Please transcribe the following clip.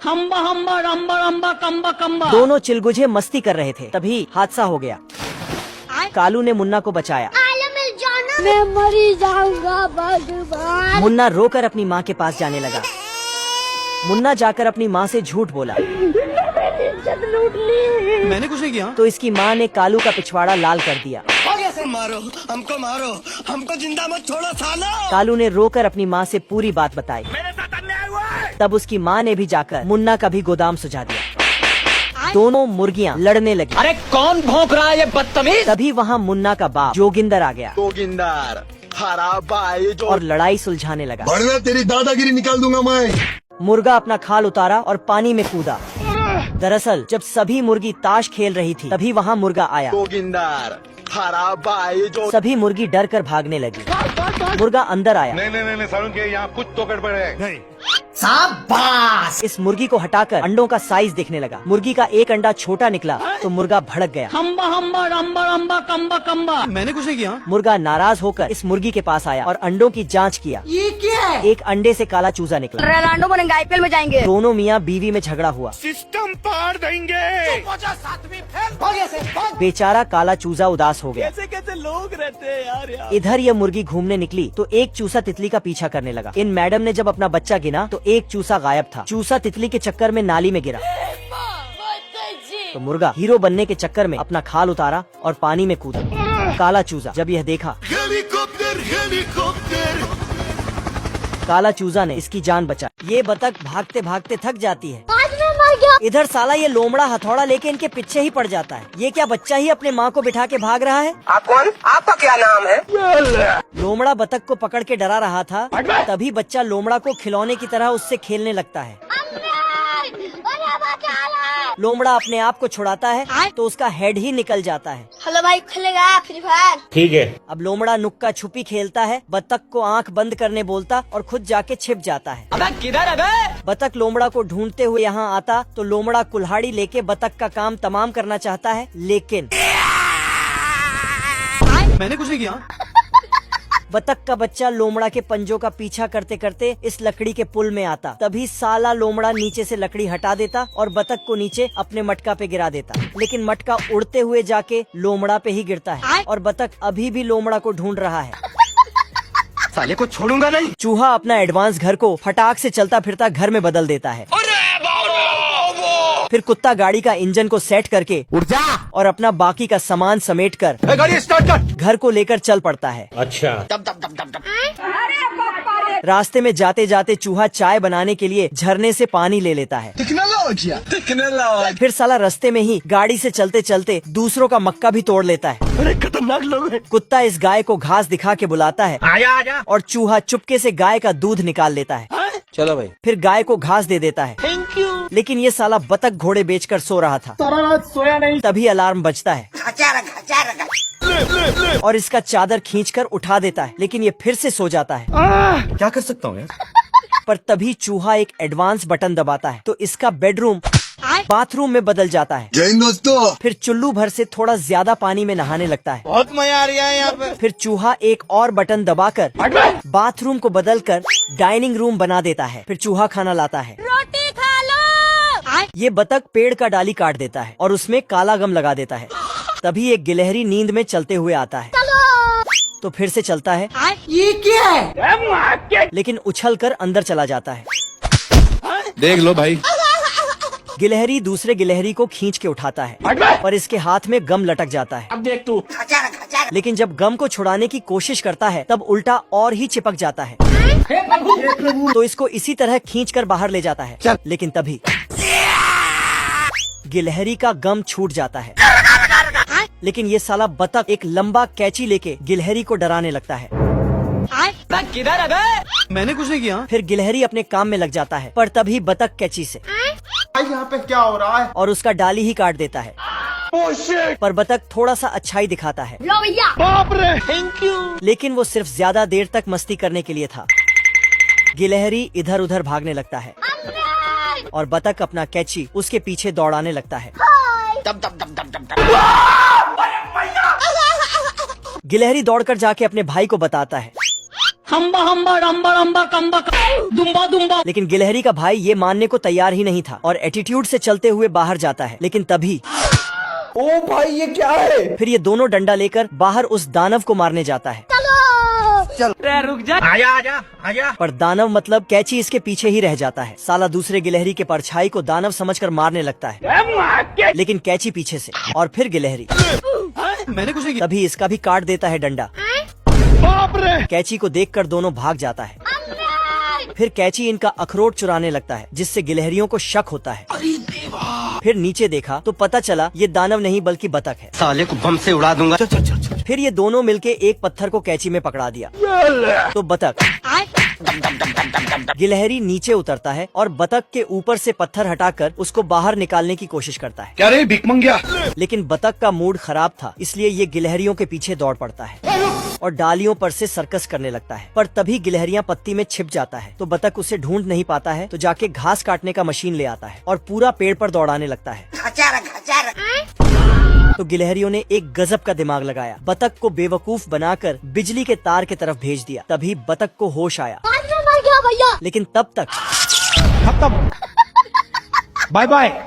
हम्बा हम्बा रम्बा रम्बा कम्बा कम्बा। दोनों चिलगुझे मस्ती कर रहे थे, तभी हादसा हो गया। कालू ने मुन्ना को बचाया। मैं मरी जाऊंगा भगवान। मुन्ना रोकर अपनी माँ के पास जाने लगा। मुन्ना जाकर अपनी माँ से झूठ बोला। मैंने कुछ नहीं किया। तो इसकी माँ ने कालू का पिछवाड़ा लाल कर दिया। मारो, हमको जिंदा मत छोड़ो सालो। कालू ने रोकर अपनी माँ से पूरी बात बताई। मेरे साथ अन्याय हुआ है। तब उसकी माँ ने भी जाकर मुन्ना का भी गोदाम सुझा दिया। दोनों मुर्गियाँ लड़ने लगी। अरे कौन भौंक रहा है ये बदतमीज? तभी वहाँ मुन्ना का बाप जोगिंदर आ गया जोगिंदर खराब भाई जो और लड़ाई सुलझाने लगा। वरना तेरी दादागिरी निकाल दूंगा मैं। मुर्गा अपना खाल उतारा और पानी में कूदा। दरअसल जब सभी मुर्गी ताश खेल रही थी, तभी वहाँ मुर्गा आया। जोगिंदर खराब भाई जो सभी मुर्गी डर कर भागने लगी। मुर्गा अंदर आया। नहीं सारुण के यहाँ कुछ तो गड़बड़ है। इस मुर्गी को हटाकर अंडों का साइज देखने लगा। मुर्गी का एक अंडा छोटा निकला तो मुर्गा भड़क गया। हम्बा हम्बा रम्बा रम्बा कम्बा कम्बा। मैंने कुछ नहीं किया। मुर्गा नाराज होकर इस मुर्गी के पास आया और अंडों की जांच किया। ये क्या है? एक अंडे से काला चूजा निकला। रोनाल्डो बनेंगे, आईपीएल में जाएंगे। दोनों मियाँ बीवी में झगड़ा हुआ। सिस्टम पार देंगे। बेचारा काला चूजा उदास हो गया। कैसे लोग रहते हैं यार। इधर यह मुर्गी घूमने निकली तो एक चूसा तितली का पीछा करने लगा। इन मैडम ने जब अपना बच्चा गिना तो एक चूसा गायब था। चूसा तितली के चक्कर में नाली में गिरा। तो मुर्गा हीरो बनने के चक्कर में अपना खाल उतारा और पानी में कूदा। काला चूजा जब यह देखा, काला चूजा ने इसकी जान बचाई। ये बतख भागते भागते थक जाती है। आज मैं मर गया। इधर साला ये लोमड़ा हथौड़ा लेके इनके पीछे ही पड़ जाता है। ये क्या बच्चा ही अपने माँ को बिठा के भाग रहा है? आप कौन? आपका क्या नाम है? लोमड़ा बतख को पकड़ के डरा रहा था, तभी बच्चा लोमड़ा को खिलौने की तरह उससे खेलने लगता है। लोमड़ा अपने आप को छुड़ाता है तो उसका हेड ही निकल जाता है। हेलो भाई, खेलेगा फ्री फायर? ठीक है। अब लोमड़ा नुक्का छुपी खेलता है, बतख को आंख बंद करने बोलता और खुद जाके छिप जाता है। अबे किधर है बे? बतख लोमड़ा को ढूंढते हुए यहाँ आता तो लोमड़ा कुल्हाड़ी लेके बतख का काम तमाम करना चाहता है, लेकिन मैंने कुछ नहीं किया। बतख का बच्चा लोमड़ा के पंजों का पीछा करते करते इस लकड़ी के पुल में आता। तभी साला लोमड़ा नीचे से लकड़ी हटा देता और बतख को नीचे अपने मटका पे गिरा देता। लेकिन मटका उड़ते हुए जाके लोमड़ा पे ही गिरता है और बतख अभी भी लोमड़ा को ढूंढ रहा है। साले को छोड़ूंगा नहीं। चूहा अपना एडवांस घर को फटाक से चलता फिरता घर में बदल देता है। फिर कुत्ता गाड़ी का इंजन को सेट करके उठ जा और अपना बाकी का सामान समेट कर गाड़ी स्टार्ट कर। घर को लेकर चल पड़ता है। अच्छा। रास्ते में जाते जाते चूहा चाय बनाने के लिए झरने से पानी ले लेता है। टेक्नोलॉजी। फिर साला रास्ते में ही गाड़ी से चलते चलते दूसरों का मक्का भी तोड़ लेता है। अरे खतरनाक लोग हैं। कुत्ता इस गाय को घास दिखा के बुलाता है आजा। और चूहा चुपके से गाय का दूध निकाल लेता है। चलो भाई। फिर गाय को घास दे देता है। Thank you. लेकिन ये साला बतख घोड़े बेचकर सो रहा था। सारा रात सोया नहीं। तभी अलार्म बजता है और इसका चादर खींचकर उठा देता है, लेकिन ये फिर से सो जाता है। क्या कर सकता हूँ यार? पर तभी चूहा एक एडवांस बटन दबाता है तो इसका बेडरूम बाथरूम में बदल जाता है। जय हिंद दोस्तों। फिर चुल्लू भर से थोड़ा ज्यादा पानी में नहाने लगता है। बहुत मजा आ रहा है यहाँ पे। फिर चूहा एक और बटन दबाकर बाथरूम को बदलकर डाइनिंग रूम बना देता है। फिर चूहा खाना लाता है। रोटी खा लो। ये बतख पेड़ का डाली काट देता है और उसमें काला गम लगा देता है। तभी एक गिलहरी नींद में चलते हुए आता है तो फिर से चलता है। ये क्या है? लेकिन उछल कर अंदर चला जाता है। देख लो भाई। गिलहरी दूसरे गिलहरी को खींच के उठाता है पर इसके हाथ में गम लटक जाता है। अब देख तू। लेकिन जब गम को छुड़ाने की कोशिश करता है तब उल्टा और ही चिपक जाता है। तो इसको इसी तरह खींचकर बाहर ले जाता है। लेकिन तभी गिलहरी का गम छूट जाता है। लेकिन ये साला बतख एक लंबा कैंची लेके गिलहरी को डराने लगता है। किधर है बे? मैंने कुछ नहीं किया। फिर गिलहरी अपने काम में लग जाता है पर तभी बतख कैंची से यहाँ पे क्या हो रहा है? और उसका डाली ही काट देता है। पर बतख थोड़ा सा अच्छाई दिखाता है। लो भैया। बाप रे। Thank you. लेकिन वो सिर्फ ज्यादा देर तक मस्ती करने के लिए था। गिलहरी इधर उधर भागने लगता है और बतख अपना कैंची उसके पीछे दौड़ाने लगता है। गिलहरी दौड़कर जाके अपने भाई को बताता है। हम्बा हम्बा रम्बा रम्बा कम्बा दुम्बा दुम्बा। लेकिन गिलहरी का भाई ये मानने को तैयार ही नहीं था और एटीट्यूड से चलते हुए बाहर जाता है। लेकिन तभी ओ भाई ये क्या है? फिर ये दोनों डंडा लेकर बाहर उस दानव को मारने जाता है। रुक जा, आजा आजा आजा। पर दानव मतलब कैची इसके पीछे ही रह जाता है। साला दूसरे गिलहरी के परछाई को दानव समझकर मारने लगता है, लेकिन कैची पीछे से। और फिर गिलहरी मैंने कुछ नहीं किया। तभी इसका भी काट देता है डंडा। कैची को देखकर दोनों भाग जाता है। फिर कैची इनका अखरोट चुराने लगता है, जिससे गिलहरियों को शक होता है। फिर नीचे देखा तो पता चला ये दानव नहीं बल्कि बतख है। साले को बम से उड़ा दूंगा। फिर ये दोनों मिलके एक पत्थर को कैची में पकड़ा दिया तो बतख गिलहरी नीचे उतरता है और बतख के ऊपर से पत्थर हटाकर उसको बाहर निकालने की कोशिश करता है। क्या रे भिकमंगिया? लेकिन बतख का मूड खराब था, इसलिए ये गिलहरियों के पीछे दौड़ पड़ता है और डालियों पर से सर्कस करने लगता है। पर तभी गिलहरियां पत्ती में छिप जाता है तो बतख उसे ढूंढ नहीं पाता है, तो जाके घास काटने का मशीन ले आता है और पूरा पेड़ पर दौड़ाने लगता है। तो गिलहरियों ने एक गजब का दिमाग लगाया। बतख को बेवकूफ बनाकर बिजली के तार की तरफ भेज दिया। तभी बतख को होश आया, मर गया भैया। लेकिन तब तक बाय बाय।